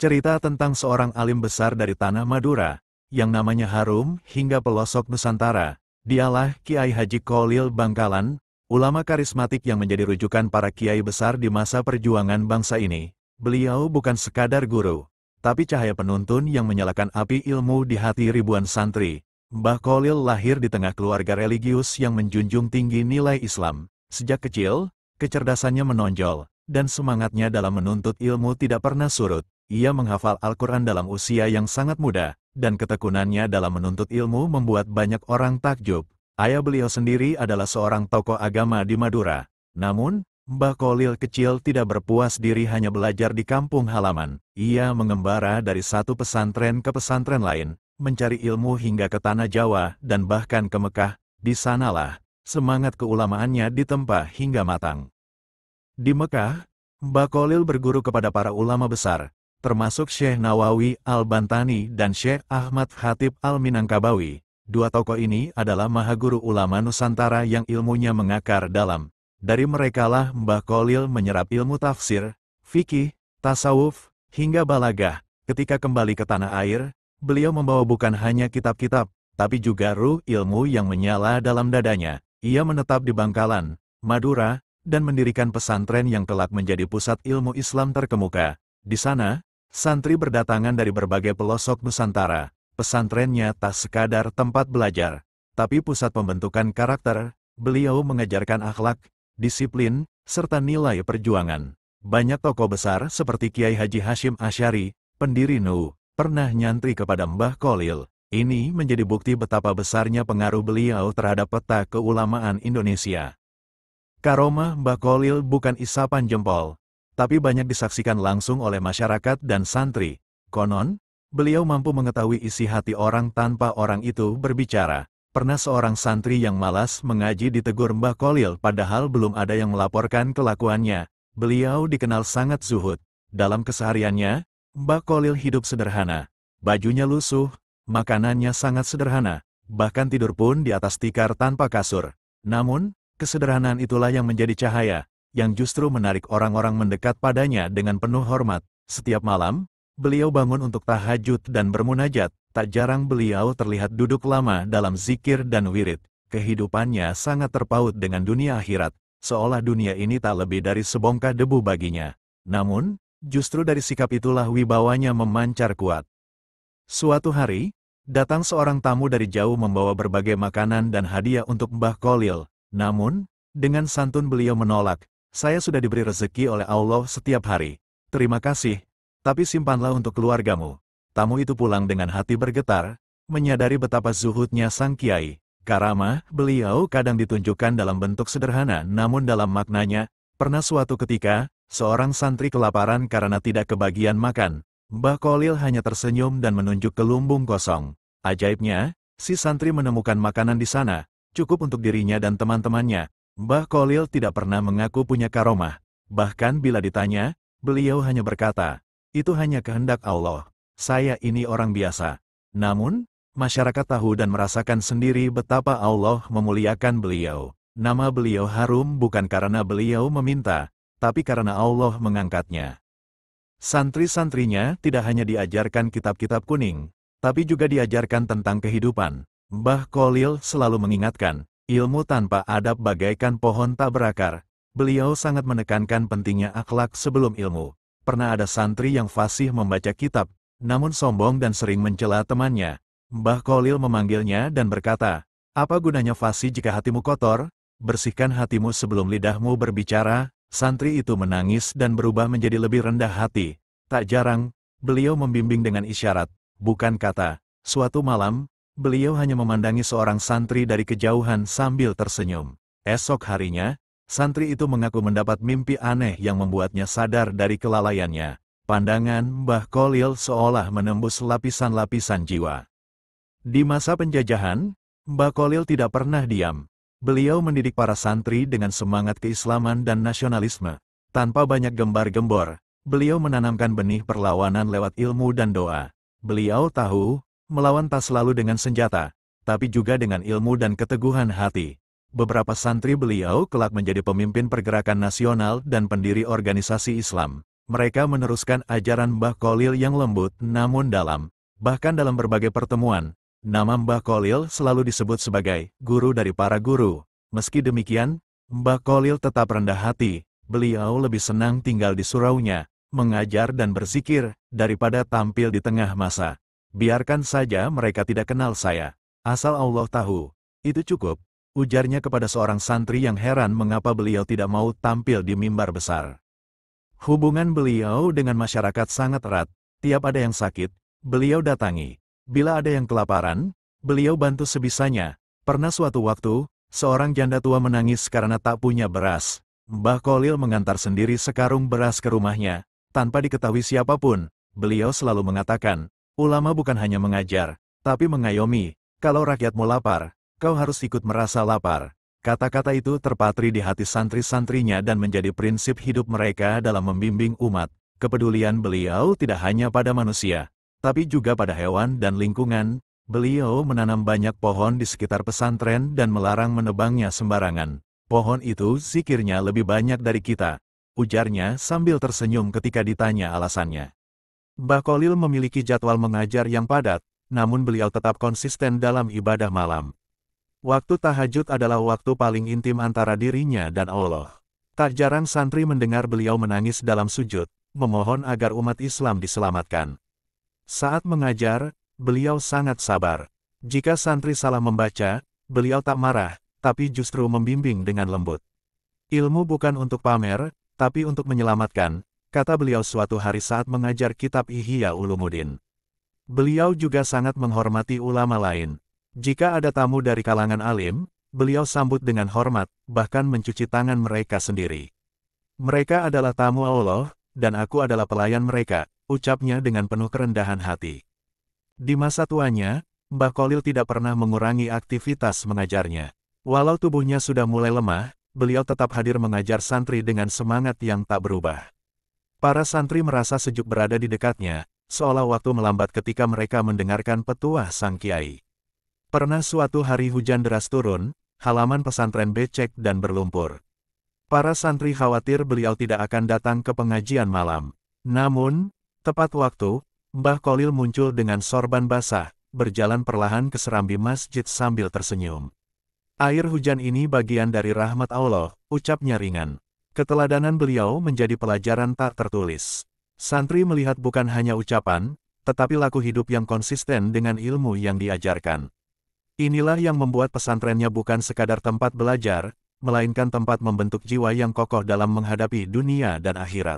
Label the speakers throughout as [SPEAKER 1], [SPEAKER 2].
[SPEAKER 1] Cerita tentang seorang alim besar dari tanah Madura, yang namanya harum hingga pelosok Nusantara. Dialah Kiai Haji Kholil Bangkalan, ulama karismatik yang menjadi rujukan para kiai besar di masa perjuangan bangsa ini. Beliau bukan sekadar guru, tapi cahaya penuntun yang menyalakan api ilmu di hati ribuan santri. Mbah Kholil lahir di tengah keluarga religius yang menjunjung tinggi nilai Islam. Sejak kecil, kecerdasannya menonjol, dan semangatnya dalam menuntut ilmu tidak pernah surut. Ia menghafal Al-Quran dalam usia yang sangat muda, dan ketekunannya dalam menuntut ilmu membuat banyak orang takjub. Ayah beliau sendiri adalah seorang tokoh agama di Madura. Namun, Mbah Kholil kecil tidak berpuas diri hanya belajar di kampung halaman. Ia mengembara dari satu pesantren ke pesantren lain, mencari ilmu hingga ke tanah Jawa dan bahkan ke Mekah. Di sanalah semangat keulamaannya ditempa hingga matang. Di Mekah, Mbah Kholil berguru kepada para ulama besar, termasuk Syekh Nawawi Al-Bantani dan Syekh Ahmad Khatib Al-Minangkabawi. Dua tokoh ini adalah mahaguru ulama Nusantara yang ilmunya mengakar dalam. Dari merekalah Mbah Kholil menyerap ilmu tafsir, fikih, tasawuf, hingga balagah. Ketika kembali ke tanah air, beliau membawa bukan hanya kitab-kitab, tapi juga ruh ilmu yang menyala dalam dadanya. Ia menetap di Bangkalan, Madura, dan mendirikan pesantren yang kelak menjadi pusat ilmu Islam terkemuka. Di sana, santri berdatangan dari berbagai pelosok Nusantara. Pesantrennya tak sekadar tempat belajar, tapi pusat pembentukan karakter. Beliau mengajarkan akhlak, disiplin, serta nilai perjuangan. Banyak tokoh besar seperti Kiai Haji Hashim Asy'ari, pendiri NU, pernah nyantri kepada Mbah Kholil. Ini menjadi bukti betapa besarnya pengaruh beliau terhadap peta keulamaan Indonesia. Karomah Mbah Kholil bukan isapan jempol, tapi banyak disaksikan langsung oleh masyarakat dan santri. Konon, beliau mampu mengetahui isi hati orang tanpa orang itu berbicara. Pernah seorang santri yang malas mengaji ditegur Mbah Kholil padahal belum ada yang melaporkan kelakuannya. Beliau dikenal sangat zuhud. Dalam kesehariannya, Mbah Kholil hidup sederhana. Bajunya lusuh, makanannya sangat sederhana, bahkan tidur pun di atas tikar tanpa kasur. Namun, kesederhanaan itulah yang menjadi cahaya, yang justru menarik orang-orang mendekat padanya dengan penuh hormat. Setiap malam, beliau bangun untuk tahajud dan bermunajat. Tak jarang beliau terlihat duduk lama dalam zikir dan wirid. Kehidupannya sangat terpaut dengan dunia akhirat, seolah dunia ini tak lebih dari sebongkah debu baginya. Namun, justru dari sikap itulah wibawanya memancar kuat. Suatu hari, datang seorang tamu dari jauh membawa berbagai makanan dan hadiah untuk Mbah Kholil. Namun, dengan santun beliau menolak. Saya sudah diberi rezeki oleh Allah setiap hari. Terima kasih, tapi simpanlah untuk keluargamu. Tamu itu pulang dengan hati bergetar, menyadari betapa zuhudnya sang kiai. Karamah beliau kadang ditunjukkan dalam bentuk sederhana namun dalam maknanya. Pernah suatu ketika, seorang santri kelaparan karena tidak kebagian makan. Mbah Kholil hanya tersenyum dan menunjuk ke lumbung kosong. Ajaibnya, si santri menemukan makanan di sana, cukup untuk dirinya dan teman-temannya. Mbah Kholil tidak pernah mengaku punya karomah. Bahkan bila ditanya, beliau hanya berkata, "Itu hanya kehendak Allah. Saya ini orang biasa." Namun, masyarakat tahu dan merasakan sendiri betapa Allah memuliakan beliau. Nama beliau harum bukan karena beliau meminta, tapi karena Allah mengangkatnya. Santri-santrinya tidak hanya diajarkan kitab-kitab kuning, tapi juga diajarkan tentang kehidupan. Mbah Kholil selalu mengingatkan, ilmu tanpa adab bagaikan pohon tak berakar. Beliau sangat menekankan pentingnya akhlak sebelum ilmu. Pernah ada santri yang fasih membaca kitab, namun sombong dan sering mencela temannya. Mbah Kholil memanggilnya dan berkata, "Apa gunanya fasih jika hatimu kotor? Bersihkan hatimu sebelum lidahmu berbicara." Santri itu menangis dan berubah menjadi lebih rendah hati. Tak jarang, beliau membimbing dengan isyarat, bukan kata. Suatu malam, beliau hanya memandangi seorang santri dari kejauhan sambil tersenyum. Esok harinya, santri itu mengaku mendapat mimpi aneh yang membuatnya sadar dari kelalaiannya. Pandangan Mbah Kholil seolah menembus lapisan-lapisan jiwa. Di masa penjajahan, Mbah Kholil tidak pernah diam. Beliau mendidik para santri dengan semangat keislaman dan nasionalisme. Tanpa banyak gembar-gembor, beliau menanamkan benih perlawanan lewat ilmu dan doa. Beliau tahu, melawan tak selalu dengan senjata, tapi juga dengan ilmu dan keteguhan hati. Beberapa santri beliau kelak menjadi pemimpin pergerakan nasional dan pendiri organisasi Islam. Mereka meneruskan ajaran Mbah Kholil yang lembut namun dalam. Bahkan dalam berbagai pertemuan, nama Mbah Kholil selalu disebut sebagai guru dari para guru. Meski demikian, Mbah Kholil tetap rendah hati. Beliau lebih senang tinggal di suraunya, mengajar dan berzikir, daripada tampil di tengah massa. Biarkan saja mereka tidak kenal saya. Asal Allah tahu, itu cukup, ujarnya kepada seorang santri yang heran mengapa beliau tidak mau tampil di mimbar besar. Hubungan beliau dengan masyarakat sangat erat. Tiap ada yang sakit, beliau datangi. Bila ada yang kelaparan, beliau bantu sebisanya. Pernah suatu waktu, seorang janda tua menangis karena tak punya beras. Mbah Kholil mengantar sendiri sekarung beras ke rumahnya. Tanpa diketahui siapapun, beliau selalu mengatakan, ulama bukan hanya mengajar, tapi mengayomi. Kalau rakyatmu lapar, kau harus ikut merasa lapar. Kata-kata itu terpatri di hati santri-santrinya dan menjadi prinsip hidup mereka dalam membimbing umat. Kepedulian beliau tidak hanya pada manusia, tapi juga pada hewan dan lingkungan. Beliau menanam banyak pohon di sekitar pesantren dan melarang menebangnya sembarangan. Pohon itu zikirnya lebih banyak dari kita, ujarnya sambil tersenyum ketika ditanya alasannya. Mbah Kholil memiliki jadwal mengajar yang padat, namun beliau tetap konsisten dalam ibadah malam. Waktu tahajud adalah waktu paling intim antara dirinya dan Allah. Tak jarang santri mendengar beliau menangis dalam sujud, memohon agar umat Islam diselamatkan. Saat mengajar, beliau sangat sabar. Jika santri salah membaca, beliau tak marah, tapi justru membimbing dengan lembut. Ilmu bukan untuk pamer, tapi untuk menyelamatkan, kata beliau suatu hari saat mengajar kitab Ihya Ulumuddin. Beliau juga sangat menghormati ulama lain. Jika ada tamu dari kalangan alim, beliau sambut dengan hormat, bahkan mencuci tangan mereka sendiri. Mereka adalah tamu Allah, dan aku adalah pelayan mereka, ucapnya dengan penuh kerendahan hati. Di masa tuanya, Mbah Kholil tidak pernah mengurangi aktivitas mengajarnya. Walau tubuhnya sudah mulai lemah, beliau tetap hadir mengajar santri dengan semangat yang tak berubah. Para santri merasa sejuk berada di dekatnya, seolah waktu melambat ketika mereka mendengarkan petuah sang kiai. Pernah suatu hari hujan deras turun, halaman pesantren becek dan berlumpur. Para santri khawatir beliau tidak akan datang ke pengajian malam. Namun, tepat waktu, Mbah Kholil muncul dengan sorban basah, berjalan perlahan ke serambi masjid sambil tersenyum. Air hujan ini bagian dari rahmat Allah, ucapnya ringan. Keteladanan beliau menjadi pelajaran tak tertulis. Santri melihat bukan hanya ucapan, tetapi laku hidup yang konsisten dengan ilmu yang diajarkan. Inilah yang membuat pesantrennya bukan sekadar tempat belajar, melainkan tempat membentuk jiwa yang kokoh dalam menghadapi dunia dan akhirat.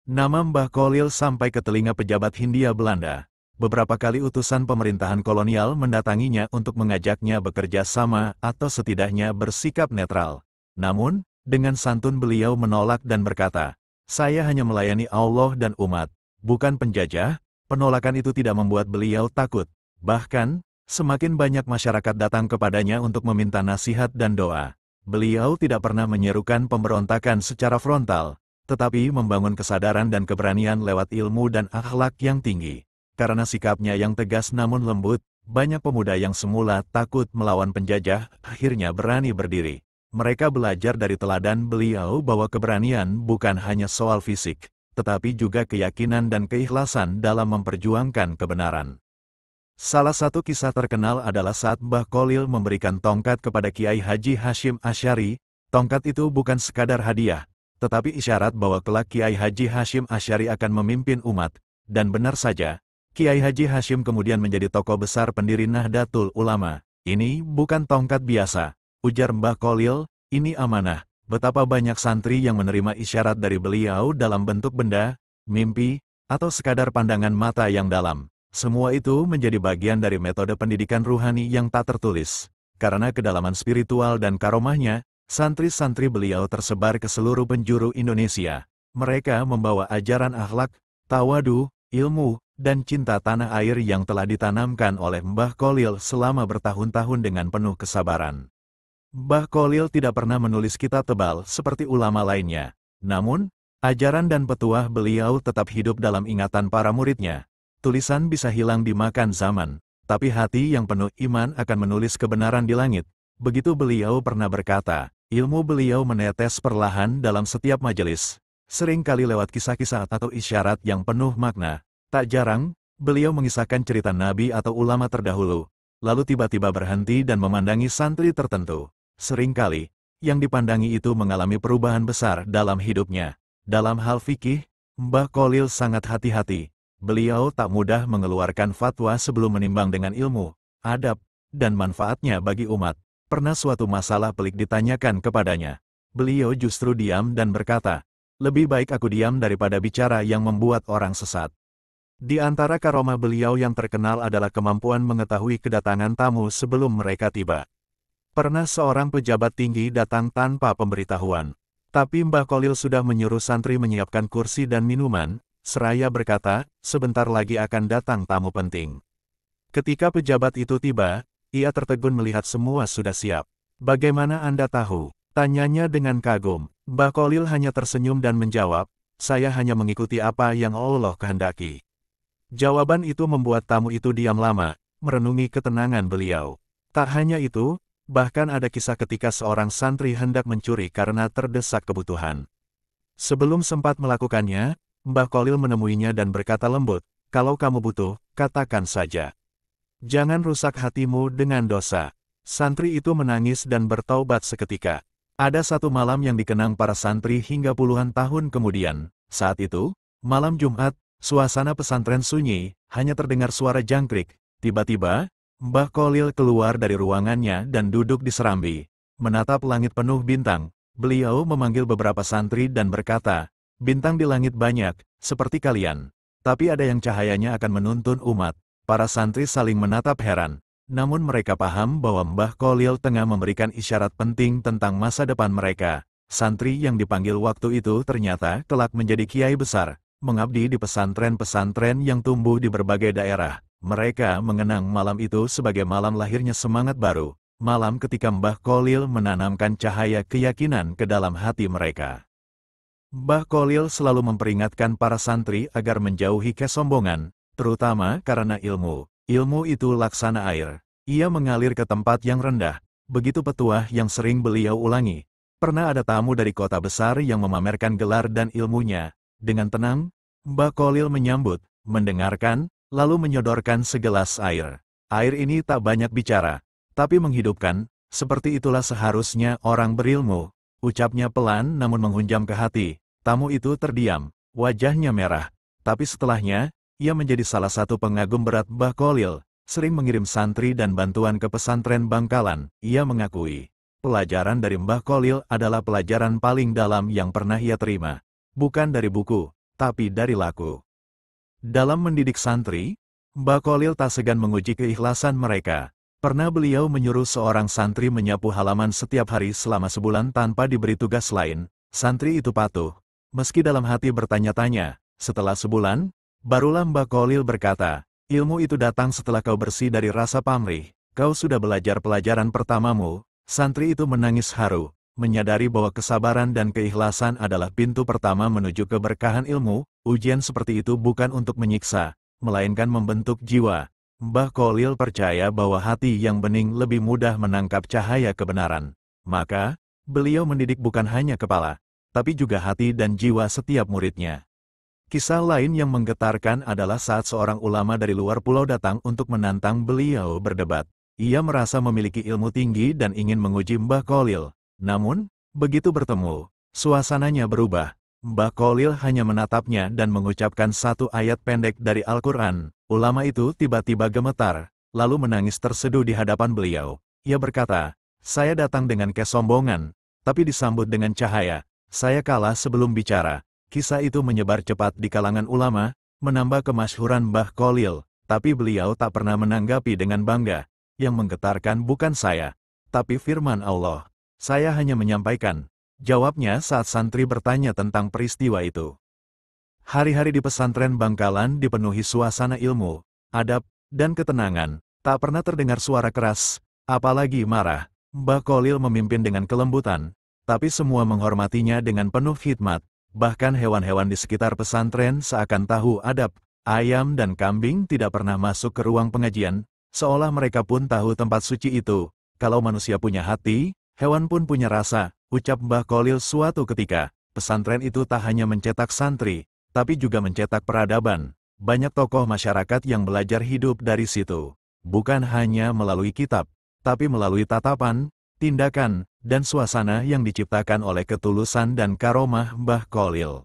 [SPEAKER 1] Nama Mbah Kholil sampai ke telinga pejabat Hindia Belanda. Beberapa kali utusan pemerintahan kolonial mendatanginya untuk mengajaknya bekerja sama atau setidaknya bersikap netral. Namun, dengan santun beliau menolak dan berkata, "Saya hanya melayani Allah dan umat, bukan penjajah." Penolakan itu tidak membuat beliau takut. Bahkan, semakin banyak masyarakat datang kepadanya untuk meminta nasihat dan doa. Beliau tidak pernah menyerukan pemberontakan secara frontal, tetapi membangun kesadaran dan keberanian lewat ilmu dan akhlak yang tinggi. Karena sikapnya yang tegas namun lembut, banyak pemuda yang semula takut melawan penjajah, akhirnya berani berdiri. Mereka belajar dari teladan beliau bahwa keberanian bukan hanya soal fisik, tetapi juga keyakinan dan keikhlasan dalam memperjuangkan kebenaran. Salah satu kisah terkenal adalah saat Mbah Kholil memberikan tongkat kepada Kiai Haji Hashim Asy'ari. Tongkat itu bukan sekadar hadiah, tetapi isyarat bahwa kelak Kiai Haji Hashim Asy'ari akan memimpin umat. Dan benar saja, Kiai Haji Hashim kemudian menjadi tokoh besar pendiri Nahdlatul Ulama. Ini bukan tongkat biasa, ujar Mbah Kholil, ini amanah. Betapa banyak santri yang menerima isyarat dari beliau dalam bentuk benda, mimpi, atau sekadar pandangan mata yang dalam. Semua itu menjadi bagian dari metode pendidikan ruhani yang tak tertulis. Karena kedalaman spiritual dan karomahnya, santri-santri beliau tersebar ke seluruh penjuru Indonesia. Mereka membawa ajaran akhlak, tawadu, ilmu, dan cinta tanah air yang telah ditanamkan oleh Mbah Kholil selama bertahun-tahun dengan penuh kesabaran. Mbah Kholil tidak pernah menulis kitab tebal seperti ulama lainnya. Namun, ajaran dan petuah beliau tetap hidup dalam ingatan para muridnya. Tulisan bisa hilang dimakan zaman, tapi hati yang penuh iman akan menulis kebenaran di langit. Begitu beliau pernah berkata, ilmu beliau menetes perlahan dalam setiap majelis. sering kali lewat kisah-kisah atau isyarat yang penuh makna. Tak jarang, beliau mengisahkan cerita nabi atau ulama terdahulu, lalu tiba-tiba berhenti dan memandangi santri tertentu. Seringkali, yang dipandangi itu mengalami perubahan besar dalam hidupnya. Dalam hal fikih, Mbah Kholil sangat hati-hati. Beliau tak mudah mengeluarkan fatwa sebelum menimbang dengan ilmu, adab, dan manfaatnya bagi umat. Pernah suatu masalah pelik ditanyakan kepadanya. Beliau justru diam dan berkata, "Lebih baik aku diam daripada bicara yang membuat orang sesat." Di antara karomah beliau yang terkenal adalah kemampuan mengetahui kedatangan tamu sebelum mereka tiba. Pernah seorang pejabat tinggi datang tanpa pemberitahuan. Tapi Mbah Kholil sudah menyuruh santri menyiapkan kursi dan minuman, seraya berkata, "Sebentar lagi akan datang tamu penting." Ketika pejabat itu tiba, ia tertegun melihat semua sudah siap. "Bagaimana Anda tahu?" tanyanya dengan kagum. Mbah Kholil hanya tersenyum dan menjawab, "Saya hanya mengikuti apa yang Allah kehendaki." Jawaban itu membuat tamu itu diam lama, merenungi ketenangan beliau. Tak hanya itu, bahkan ada kisah ketika seorang santri hendak mencuri karena terdesak kebutuhan. Sebelum sempat melakukannya, Mbah Kholil menemuinya dan berkata lembut, "Kalau kamu butuh, katakan saja. Jangan rusak hatimu dengan dosa." Santri itu menangis dan bertaubat seketika. Ada satu malam yang dikenang para santri hingga puluhan tahun kemudian. Saat itu, malam Jumat, suasana pesantren sunyi, hanya terdengar suara jangkrik. Tiba-tiba, Mbah Kholil keluar dari ruangannya dan duduk di serambi. Menatap langit penuh bintang, beliau memanggil beberapa santri dan berkata, "Bintang di langit banyak, seperti kalian. Tapi ada yang cahayanya akan menuntun umat." Para santri saling menatap heran. Namun mereka paham bahwa Mbah Kholil tengah memberikan isyarat penting tentang masa depan mereka. Santri yang dipanggil waktu itu ternyata kelak menjadi kiai besar, mengabdi di pesantren-pesantren yang tumbuh di berbagai daerah. Mereka mengenang malam itu sebagai malam lahirnya semangat baru, malam ketika Mbah Kholil menanamkan cahaya keyakinan ke dalam hati mereka. Mbah Kholil selalu memperingatkan para santri agar menjauhi kesombongan, terutama karena ilmu. Ilmu itu laksana air. Ia mengalir ke tempat yang rendah. Begitu petuah yang sering beliau ulangi. Pernah ada tamu dari kota besar yang memamerkan gelar dan ilmunya. Dengan tenang, Mbah Kholil menyambut, mendengarkan, lalu menyodorkan segelas air. Air ini tak banyak bicara, tapi menghidupkan. Seperti itulah seharusnya orang berilmu. Ucapnya pelan namun menghunjam ke hati. Tamu itu terdiam, wajahnya merah. Tapi setelahnya, ia menjadi salah satu pengagum berat Mbah Kholil, sering mengirim santri dan bantuan ke pesantren Bangkalan. Ia mengakui, pelajaran dari Mbah Kholil adalah pelajaran paling dalam yang pernah ia terima. Bukan dari buku, tapi dari laku. Dalam mendidik santri, Mbah Kholil tak segan menguji keikhlasan mereka. Pernah beliau menyuruh seorang santri menyapu halaman setiap hari selama sebulan tanpa diberi tugas lain. Santri itu patuh, meski dalam hati bertanya-tanya. Setelah sebulan, barulah Mbah Kholil berkata, "Ilmu itu datang setelah kau bersih dari rasa pamrih. Kau sudah belajar pelajaran pertamamu." Santri itu menangis haru, menyadari bahwa kesabaran dan keikhlasan adalah pintu pertama menuju keberkahan ilmu. Ujian seperti itu bukan untuk menyiksa, melainkan membentuk jiwa. Mbah Kholil percaya bahwa hati yang bening lebih mudah menangkap cahaya kebenaran. Maka, beliau mendidik bukan hanya kepala, tapi juga hati dan jiwa setiap muridnya. Kisah lain yang menggetarkan adalah saat seorang ulama dari luar pulau datang untuk menantang beliau berdebat. Ia merasa memiliki ilmu tinggi dan ingin menguji Mbah Kholil. Namun, begitu bertemu, suasananya berubah. Mbah Kholil hanya menatapnya dan mengucapkan satu ayat pendek dari Al-Quran. Ulama itu tiba-tiba gemetar, lalu menangis terseduh di hadapan beliau. Ia berkata, "Saya datang dengan kesombongan, tapi disambut dengan cahaya. Saya kalah sebelum bicara." Kisah itu menyebar cepat di kalangan ulama, menambah kemasyhuran Mbah Kholil, tapi beliau tak pernah menanggapi dengan bangga. Yang menggetarkan bukan saya, tapi firman Allah. Saya hanya menyampaikan. Jawabnya saat santri bertanya tentang peristiwa itu. Hari-hari di pesantren Bangkalan dipenuhi suasana ilmu, adab, dan ketenangan. Tak pernah terdengar suara keras, apalagi marah. Mbah Kholil memimpin dengan kelembutan, tapi semua menghormatinya dengan penuh khidmat. Bahkan hewan-hewan di sekitar pesantren seakan tahu adab. Ayam dan kambing tidak pernah masuk ke ruang pengajian, seolah mereka pun tahu tempat suci itu. Kalau manusia punya hati, hewan pun punya rasa, ucap Mbah Kholil suatu ketika. pesantren itu tak hanya mencetak santri, tapi juga mencetak peradaban. Banyak tokoh masyarakat yang belajar hidup dari situ. Bukan hanya melalui kitab, tapi melalui tatapan, tindakan, dan suasana yang diciptakan oleh ketulusan dan karomah Mbah Kholil.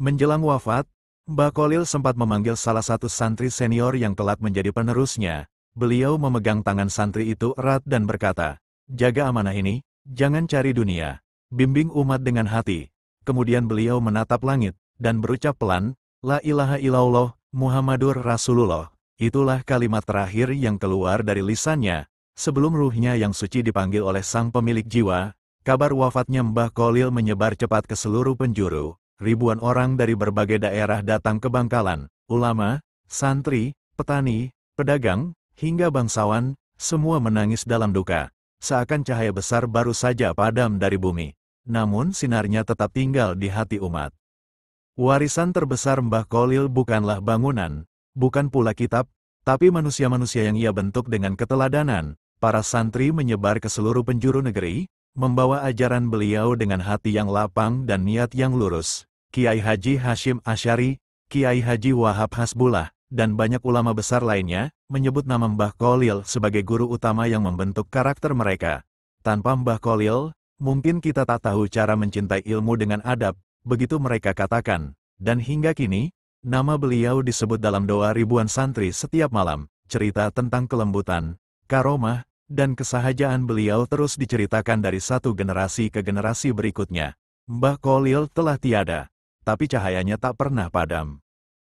[SPEAKER 1] Menjelang wafat, Mbah Kholil sempat memanggil salah satu santri senior yang kelak menjadi penerusnya. Beliau memegang tangan santri itu erat dan berkata, "Jaga amanah ini, jangan cari dunia. Bimbing umat dengan hati." Kemudian beliau menatap langit, dan berucap pelan, "La ilaha illallah, Muhammadur Rasulullah." Itulah kalimat terakhir yang keluar dari lisannya, sebelum ruhnya yang suci dipanggil oleh sang pemilik jiwa. Kabar wafatnya Mbah Kholil menyebar cepat ke seluruh penjuru. Ribuan orang dari berbagai daerah datang ke Bangkalan. Ulama, santri, petani, pedagang, hingga bangsawan, semua menangis dalam duka. Seakan cahaya besar baru saja padam dari bumi. Namun sinarnya tetap tinggal di hati umat. Warisan terbesar Mbah Kholil bukanlah bangunan, bukan pula kitab, tapi manusia-manusia yang ia bentuk dengan keteladanan. Para santri menyebar ke seluruh penjuru negeri, membawa ajaran beliau dengan hati yang lapang dan niat yang lurus. Kiai Haji Hashim Asy'ari, Kiai Haji Wahab Hasbullah, dan banyak ulama besar lainnya, menyebut nama Mbah Kholil sebagai guru utama yang membentuk karakter mereka. Tanpa Mbah Kholil, mungkin kita tak tahu cara mencintai ilmu dengan adab, begitu mereka katakan. Dan hingga kini, nama beliau disebut dalam doa ribuan santri setiap malam. Cerita tentang kelembutan, karomah, dan kesahajaan beliau terus diceritakan dari satu generasi ke generasi berikutnya. Mbah Kholil telah tiada, tapi cahayanya tak pernah padam.